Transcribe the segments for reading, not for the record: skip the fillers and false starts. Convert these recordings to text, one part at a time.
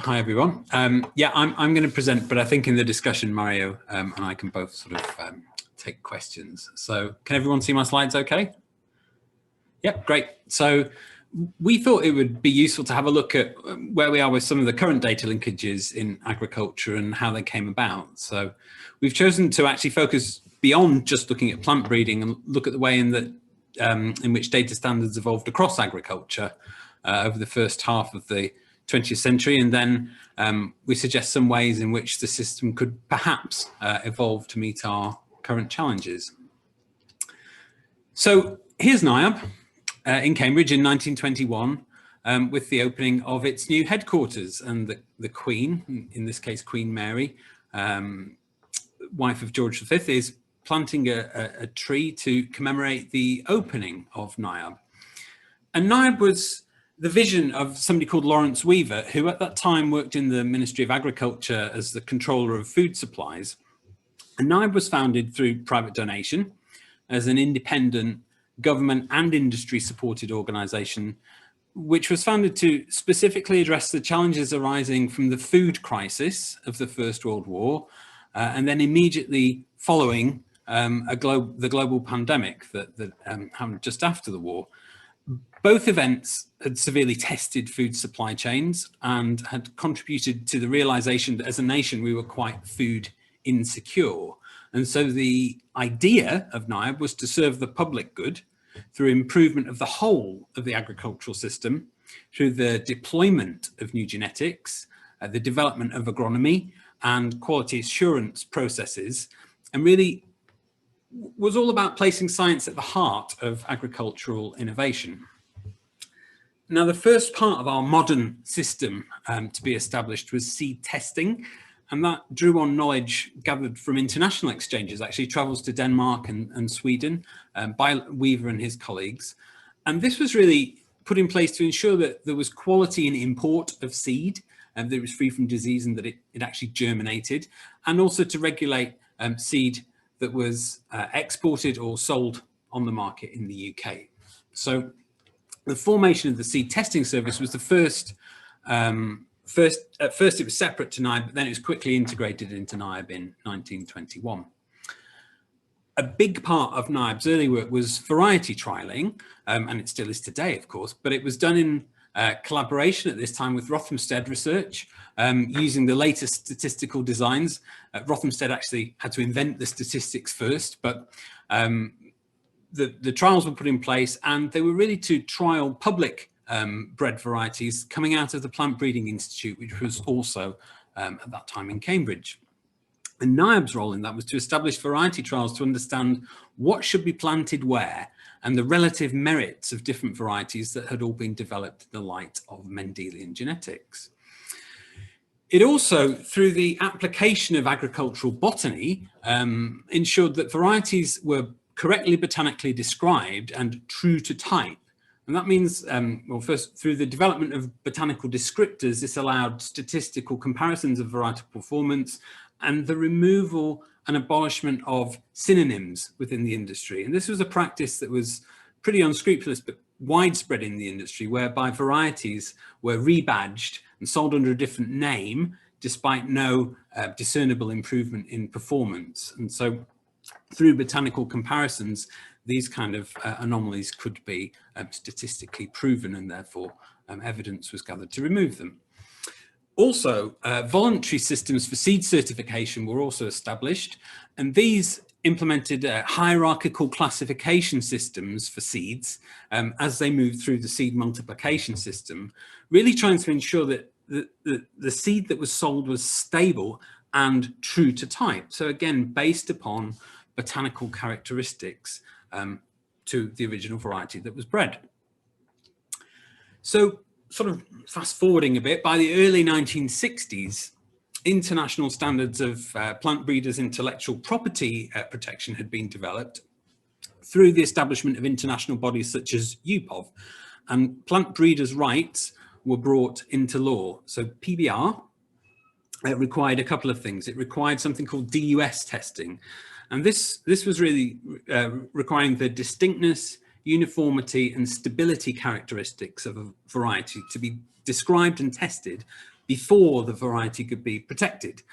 Hi everyone. Yeah, I'm going to present, but I think in the discussion, Mario and I can both sort of take questions. So can everyone see my slides okay? Yep, great. So we thought it would be useful to have a look at where we are with some of the current data linkages in agriculture and how they came about. So we've chosen to actually focus beyond just looking at plant breeding and look at the way in which data standards evolved across agriculture over the first half of the 20th century, and then we suggest some ways in which the system could perhaps evolve to meet our current challenges. So here's NIAB in Cambridge in 1921 with the opening of its new headquarters, and the Queen, in this case Queen Mary, wife of George V, is planting a tree to commemorate the opening of NIAB. And NIAB was the vision of somebody called Lawrence Weaver, who at that time worked in the Ministry of Agriculture as the controller of food supplies. And NIAB was founded through private donation as an independent government and industry supported organisation, which was founded to specifically address the challenges arising from the food crisis of the First World War, and then immediately following the global pandemic that happened just after the war. Both events had severely tested food supply chains and had contributed to the realization that as a nation we were quite food insecure. And so the idea of NIAB was to serve the public good through improvement of the whole of the agricultural system, through the deployment of new genetics, the development of agronomy and quality assurance processes, and really was all about placing science at the heart of agricultural innovation. Now, the first part of our modern system to be established was seed testing, and that drew on knowledge gathered from international exchanges, actually travels to Denmark and Sweden by Weaver and his colleagues. And this was really put in place to ensure that there was quality in import of seed, and that it was free from disease and that it actually germinated, and also to regulate seed that was exported or sold on the market in the UK. So the formation of the seed testing service was the first, at first it was separate to NIAB, but then it was quickly integrated into NIAB in 1921. A big part of NIAB's early work was variety trialling, and it still is today, of course, but it was done in collaboration at this time with Rothamsted Research, using the latest statistical designs. Rothamsted actually had to invent the statistics first, but the trials were put in place, and they were really to trial public bred varieties coming out of the Plant Breeding Institute, which was also at that time in Cambridge. And NIAB's role in that was to establish variety trials to understand what should be planted where and the relative merits of different varieties that had all been developed in the light of Mendelian genetics. It also, through the application of agricultural botany, ensured that varieties were correctly botanically described and true to type. And that means, well, first, through the development of botanical descriptors, this allowed statistical comparisons of varietal performance and the removal and abolishment of synonyms within the industry. And this was a practice that was pretty unscrupulous but widespread in the industry, whereby varieties were rebadged and sold under a different name despite no discernible improvement in performance. And so through botanical comparisons, these kind of anomalies could be statistically proven, and therefore evidence was gathered to remove them. Also, voluntary systems for seed certification were also established, and these implemented hierarchical classification systems for seeds as they moved through the seed multiplication system, really trying to ensure that the seed that was sold was stable and true to type. So again, based upon botanical characteristics to the original variety that was bred. So sort of fast forwarding a bit, by the early 1960s, international standards of plant breeders' intellectual property protection had been developed through the establishment of international bodies such as UPOV, and plant breeders' rights were brought into law. So PBR required a couple of things. It required something called DUS testing, and this was really requiring the distinctness, uniformity and stability characteristics of a variety to be described and tested before the variety could be protected.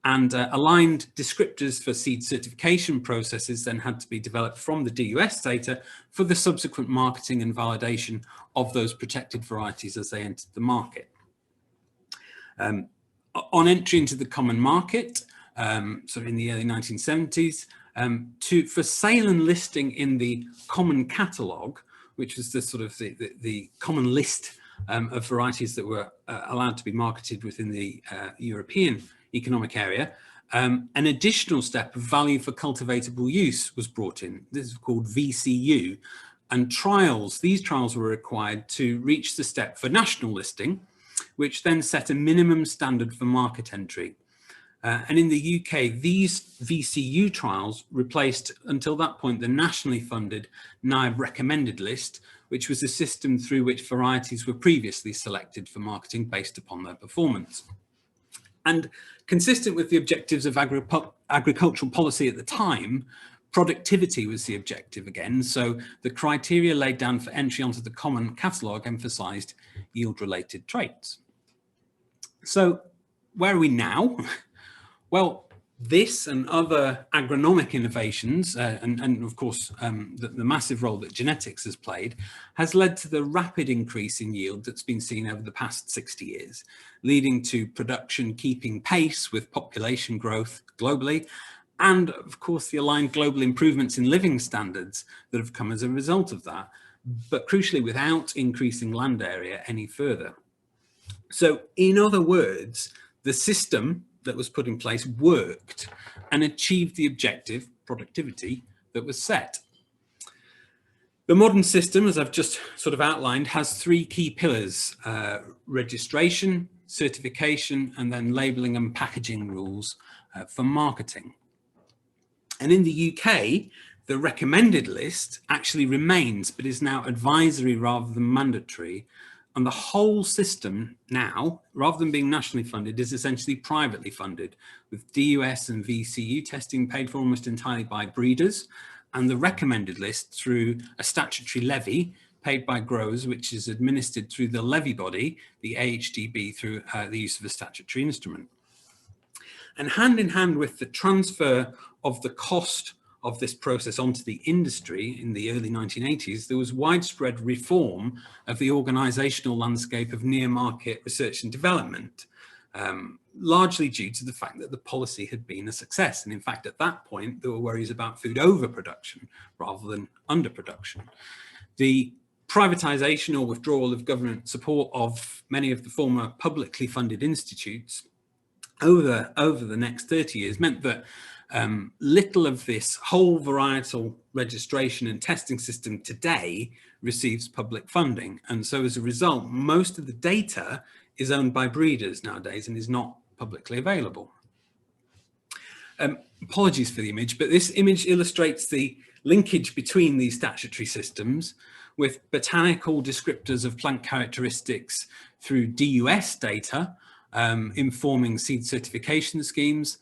And aligned descriptors for seed certification processes then had to be developed from the DUS data for the subsequent marketing and validation of those protected varieties as they entered the market. On entry into the common market, so in the early 1970s, for sale and listing in the common catalogue, which was the sort of the common list of varieties that were allowed to be marketed within the European Economic Area, an additional step of value for cultivatable use was brought in. This is called VCU, and these trials were required to reach the step for national listing, which then set a minimum standard for market entry. And in the UK, these VCU trials replaced, until that point, the nationally funded NIAB recommended list, which was a system through which varieties were previously selected for marketing based upon their performance. And consistent with the objectives of agricultural policy at the time, productivity was the objective again. So the criteria laid down for entry onto the common catalogue emphasised yield-related traits. So where are we now? Well, this and other agronomic innovations, and of course the massive role that genetics has played, has led to the rapid increase in yield that's been seen over the past 60 years, leading to production keeping pace with population growth globally, and of course the aligned global improvements in living standards that have come as a result of that, but crucially without increasing land area any further. So in other words, the system that was put in place worked and achieved the objective, productivity, that was set. The modern system, as I've just sort of outlined, has three key pillars: registration, certification, and then labelling and packaging rules for marketing. And in the UK, the recommended list actually remains, but is now advisory rather than mandatory. And the whole system now, rather than being nationally funded, is essentially privately funded, with DUS and VCU testing paid for almost entirely by breeders, and the recommended list through a statutory levy paid by growers, which is administered through the levy body, the AHDB, through the use of a statutory instrument. And hand in hand with the transfer of the cost of this process onto the industry in the early 1980s, there was widespread reform of the organisational landscape of near-market research and development, largely due to the fact that the policy had been a success. And in fact, at that point, there were worries about food overproduction rather than underproduction. The privatisation or withdrawal of government support of many of the former publicly funded institutes over the next 30 years meant that little of this whole varietal registration and testing system today receives public funding. And so as a result, most of the data is owned by breeders nowadays and is not publicly available. Apologies for the image, but this image illustrates the linkage between these statutory systems, with botanical descriptors of plant characteristics through DUS data informing seed certification schemes,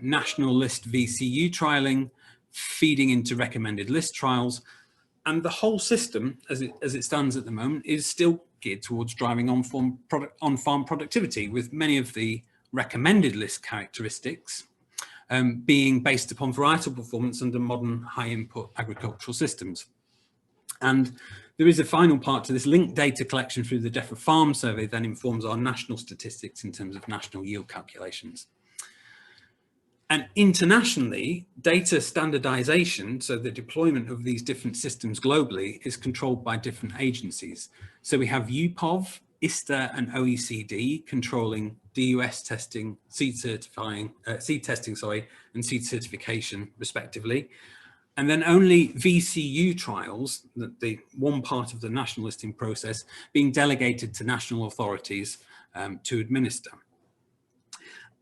national list VCU trialing, feeding into recommended list trials, and the whole system, as it stands at the moment, is still geared towards driving on-farm productivity, with many of the recommended list characteristics being based upon varietal performance under modern high-input agricultural systems. And there is a final part to this. Linked data collection through the DEFRA Farm Survey then informs our national statistics in terms of national yield calculations. And internationally, data standardization, so the deployment of these different systems globally, is controlled by different agencies. So we have UPOV, ISTA and OECD controlling DUS testing, seed testing, and seed certification respectively. And then only VCU trials, the one part of the national listing process, being delegated to national authorities to administer.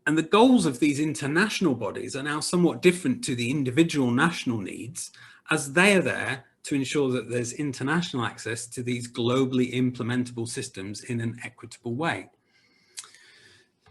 And the goals of these international bodies are now somewhat different to the individual national needs, as they are there to ensure that there's international access to these globally implementable systems in an equitable way.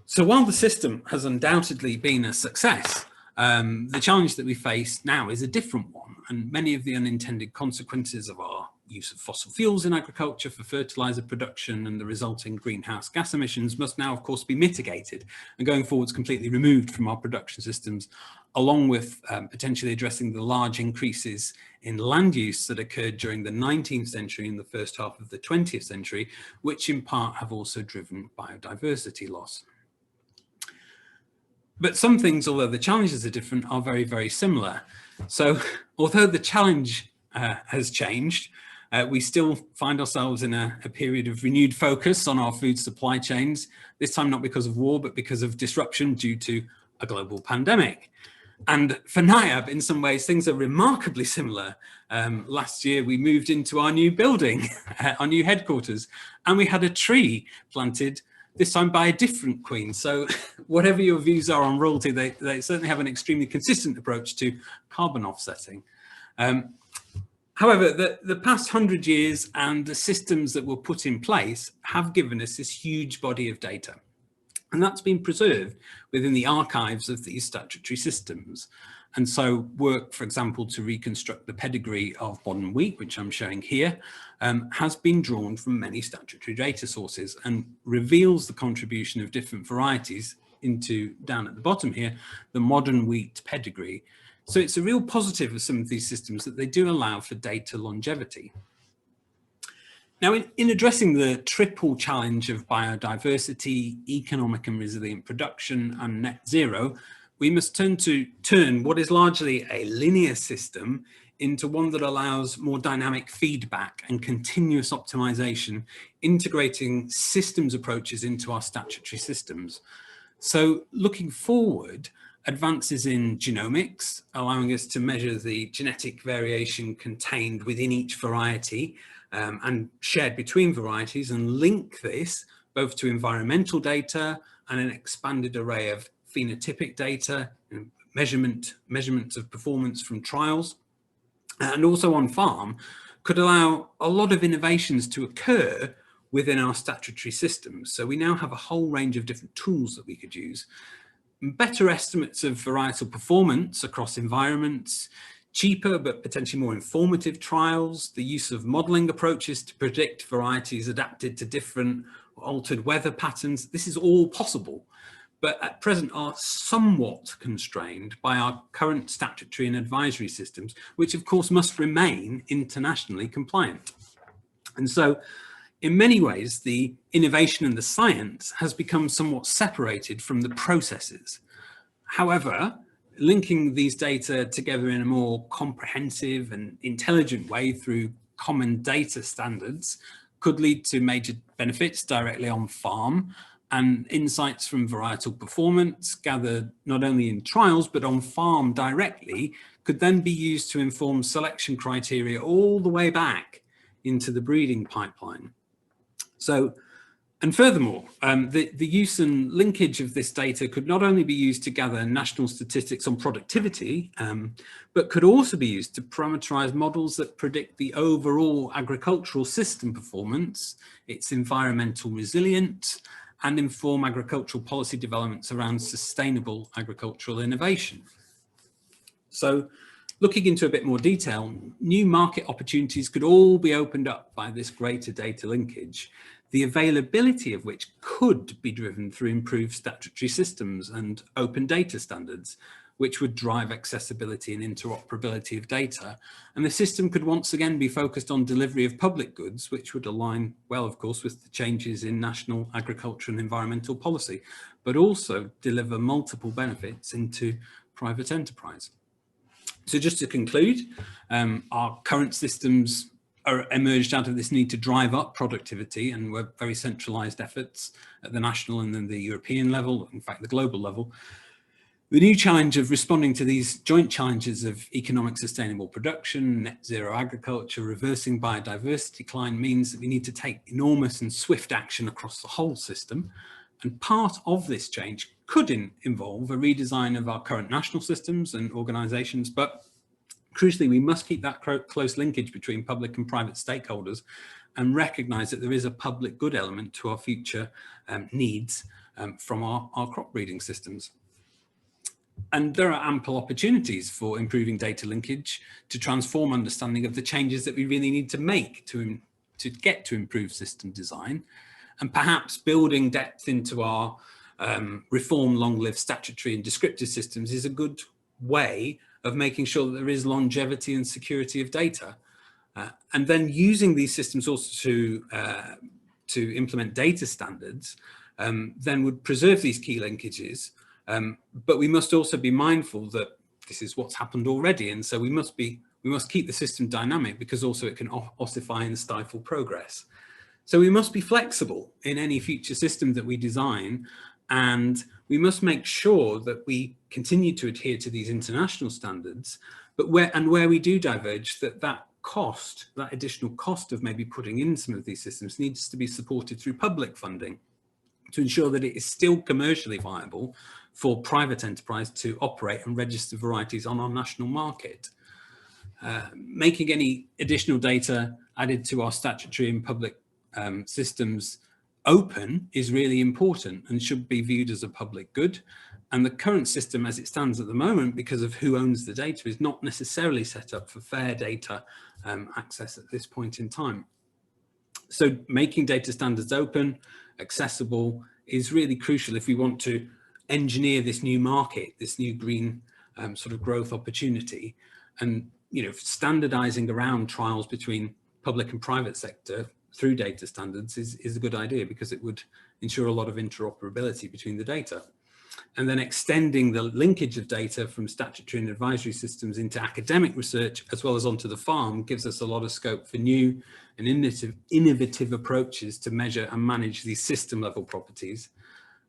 So while the system has undoubtedly been a success, the challenge that we face now is a different one, and many of the unintended consequences of our use of fossil fuels in agriculture for fertilizer production and the resulting greenhouse gas emissions must now, of course, be mitigated and going forwards completely removed from our production systems, along with potentially addressing the large increases in land use that occurred during the 19th century and the first half of the 20th century, which in part have also driven biodiversity loss. But some things, although the challenges are different, are very, very similar. So although the challenge has changed, we still find ourselves in a period of renewed focus on our food supply chains, this time not because of war, but because of disruption due to a global pandemic. And for NIAB, in some ways, things are remarkably similar. Last year, we moved into our new building, our new headquarters, and we had a tree planted, this time by a different queen. So whatever your views are on royalty, they certainly have an extremely consistent approach to carbon offsetting. However, the past 100 years and the systems that were put in place have given us this huge body of data. And that's been preserved within the archives of these statutory systems. And so work, for example, to reconstruct the pedigree of modern wheat, which I'm showing here, has been drawn from many statutory data sources and reveals the contribution of different varieties into, down at the bottom here, the modern wheat pedigree. So it's a real positive of some of these systems that they do allow for data longevity. Now, in addressing the triple challenge of biodiversity, economic and resilient production, and net zero, we must turn what is largely a linear system into one that allows more dynamic feedback and continuous optimization, integrating systems approaches into our statutory systems. So looking forward, advances in genomics, allowing us to measure the genetic variation contained within each variety and shared between varieties, and link this both to environmental data and an expanded array of phenotypic data, measurements of performance from trials, and also on farm, could allow a lot of innovations to occur within our statutory systems. So we now have a whole range of different tools that we could use. Better estimates of varietal performance across environments, cheaper but potentially more informative trials, the use of modelling approaches to predict varieties adapted to different altered weather patterns. This is all possible, but at present are somewhat constrained by our current statutory and advisory systems, which of course must remain internationally compliant. And so in many ways, the innovation and the science has become somewhat separated from the processes. However, linking these data together in a more comprehensive and intelligent way through common data standards could lead to major benefits directly on farm, and insights from varietal performance gathered not only in trials but on farm directly could then be used to inform selection criteria all the way back into the breeding pipeline. So, and furthermore, the use and linkage of this data could not only be used to gather national statistics on productivity, but could also be used to parameterize models that predict the overall agricultural system performance, its environmental resilience, and inform agricultural policy developments around sustainable agricultural innovation. So, looking into a bit more detail, new market opportunities could all be opened up by this greater data linkage, the availability of which could be driven through improved statutory systems and open data standards, which would drive accessibility and interoperability of data. And the system could once again be focused on delivery of public goods, which would align well, of course, with the changes in national agriculture and environmental policy, but also deliver multiple benefits into private enterprise. So just to conclude, our current systems are emerged out of this need to drive up productivity, and were very centralized efforts at the national and then the European level, in fact, the global level. The new challenge of responding to these joint challenges of economic sustainable production, net zero agriculture, reversing biodiversity decline means that we need to take enormous and swift action across the whole system. And part of this change could involve a redesign of our current national systems and organizations, but crucially, we must keep that close linkage between public and private stakeholders and recognize that there is a public good element to our future needs from our crop breeding systems. And there are ample opportunities for improving data linkage to transform understanding of the changes that we really need to make to get to improve system design, and perhaps building depth into our reform long-lived statutory and descriptive systems is a good way of making sure that there is longevity and security of data. And then using these systems also to implement data standards then would preserve these key linkages. But we must also be mindful that this is what's happened already. And so we must keep the system dynamic, because also it can ossify and stifle progress. So we must be flexible in any future system that we design, and we must make sure that we continue to adhere to these international standards, but where we do diverge, that additional cost of maybe putting in some of these systems needs to be supported through public funding to ensure that it is still commercially viable for private enterprise to operate and register varieties on our national market. Making any additional data added to our statutory and public systems open is really important and should be viewed as a public good. And the current system as it stands at the moment, because of who owns the data, is not necessarily set up for fair data access at this point in time. So making data standards open, accessible, is really crucial if we want to engineer this new market, this new green sort of growth opportunity. And standardizing around trials between public and private sector through data standards is a good idea, because it would ensure a lot of interoperability between the data. And then extending the linkage of data from statutory and advisory systems into academic research, as well as onto the farm, gives us a lot of scope for new and innovative approaches to measure and manage these system level properties.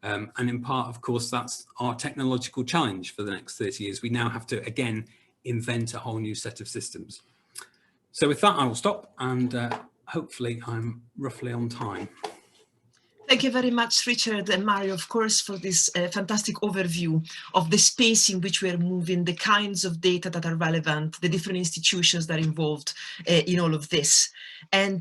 And in part, of course, that's our technological challenge for the next 30 years. We now have to, again, invent a whole new set of systems. So with that, I will stop, and hopefully I'm roughly on time. Thank you very much, Richard and Mario, of course, for this fantastic overview of the space in which we are moving, the kinds of data that are relevant, the different institutions that are involved in all of this. And